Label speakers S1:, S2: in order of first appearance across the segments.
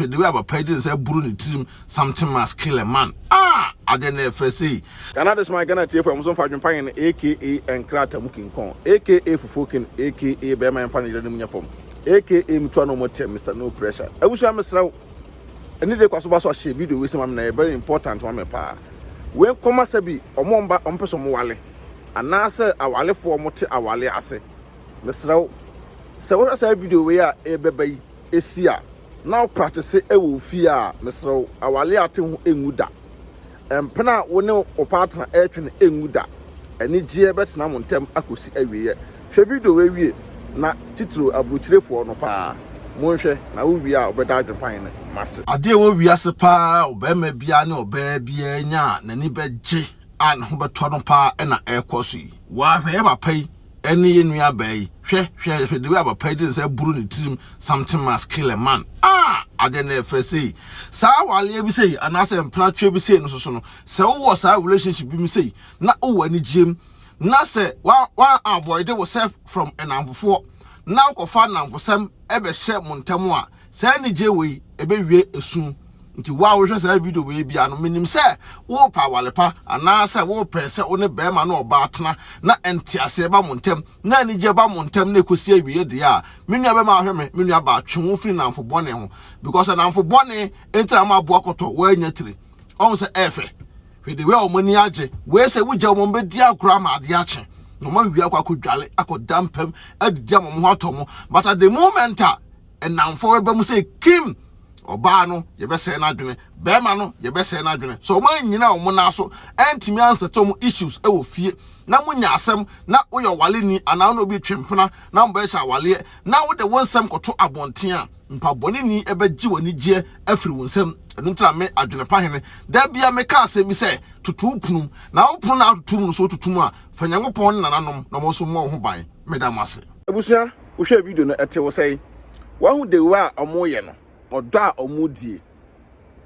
S1: the way about paid is a bruni team, something must kill a man. I didn't say.
S2: Canada is my Ghana from some Fajin Pine, aka Nkrataasem, aka Fufukin, aka Bema and Fanny Uniform, aka Mtuano Motem, Mr. No Pressure. I wish I must know. And if the Kosovo share video with some very important one, when Koma Sabi, or Momba, on person Wale, and now say a Wale for Mote a Wale Ase. Mr. So what I say video where a baby is here. Now practice a will fear, Mr. Awale Atin Enguda. And Pena one or partner airtrain Enguda. And need Gia Betsnam on Tem Akusi every year. She video where we not Titru Abrokyire for no pa. Monshe, now we are better than Pine, Master. I dear will be as a pa, or Beme Biano, baby, Nani Bedji, and Huberton pa, and a air cosi. Why ever pay? Any in your bay, share the way about paid is a bruni team, something must kill a man. I didn't say. So while you say, and I say, and plant you be saying, so was our relationship, you say, not oh, any gym, not say, one avoid was safe from an arm before. Now go find them for some ever share Montamoa, say any J-way, a baby soon. Nti wa wo hwese video we bia no minim se wo pa walepa ana se wo pese one be ma no oba atena na entiase ba montem na ani je ba montem na ekosi awie de a menua be ma hwe me menua ba twe wo firi namfo bone ho because namfo bone entra ma bo akoto wa anya tire on se efe we de we o mani age we se wo je wo be dia akura ma ade ache no ma wi akwa kodwale akodampem adidia mo ho atomo but at the moment namfo be mu se kim Obano, you best say not doing Bemano, you best say not doing so. When you know, Monaso, and to me answer some issues, I will fear. Now, when you are some, now we are Walini, and now no be Trimpana, now Besha Wally, now with the one some go to Abontia, and Pabonini, a bed Jew and Niger, everyone some, and Intrame, AdwenepaheneTv. There be a meka say me say to two pnum, now pun out two so to Tuma, for young upon and anom, no more so more who buy, Madame Massey. Abusia, we share video at Tewa say, one who they were a moyeno. Or da or moody.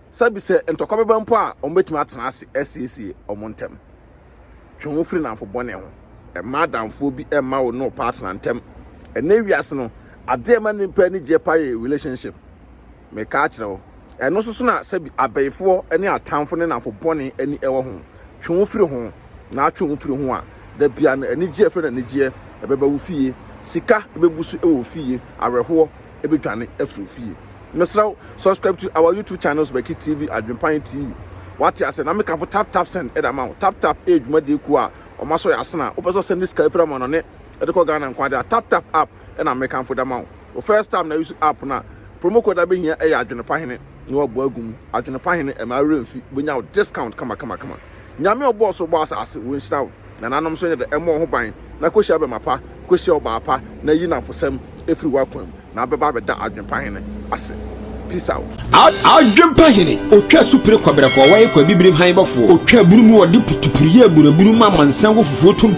S2: Sabi say, and to come bampa or make matanasi SCC or Montem. Chumufrin and for Bonnet, a madam phobi and ma no partner and tem. And navy asno, a dear man in penny jeopardy relationship. Make catch now. And also sooner sabi a bay for any town for and for Bonnie any ever home. Chumufri home, not chumufri home. The piano any jeff and Niger, a baby fee, Sika, a babusu fee, a reho, a bit every fee. Mr. Subscribe to our YouTube channels, BeckyTv AdwenepaheneTv. What you say? Now make for tap send that amount. Tap age madi kuwa. O maso ya sana. O person send this guy from on it. Edeko Ghana kwada tap app and I make for the amount. The first time I use app na promo code abi here AdwenepaheneTv. No boagum AdwenepaheneTv my real fee. We now discount come. Nyame obo boss as we start. Na nanom so the emo ho ban. Na ko share be mapa, ko share oba pa na yi na for sem every welcome. Na beba be da AdwenepaheneTv ase. Peace out.
S3: AdwenepaheneTv otwa supre kwabra fo wa ye kwa bibrim han bafo otwa burumu wode putupuriye buraburu ma mansan wo fufuo tom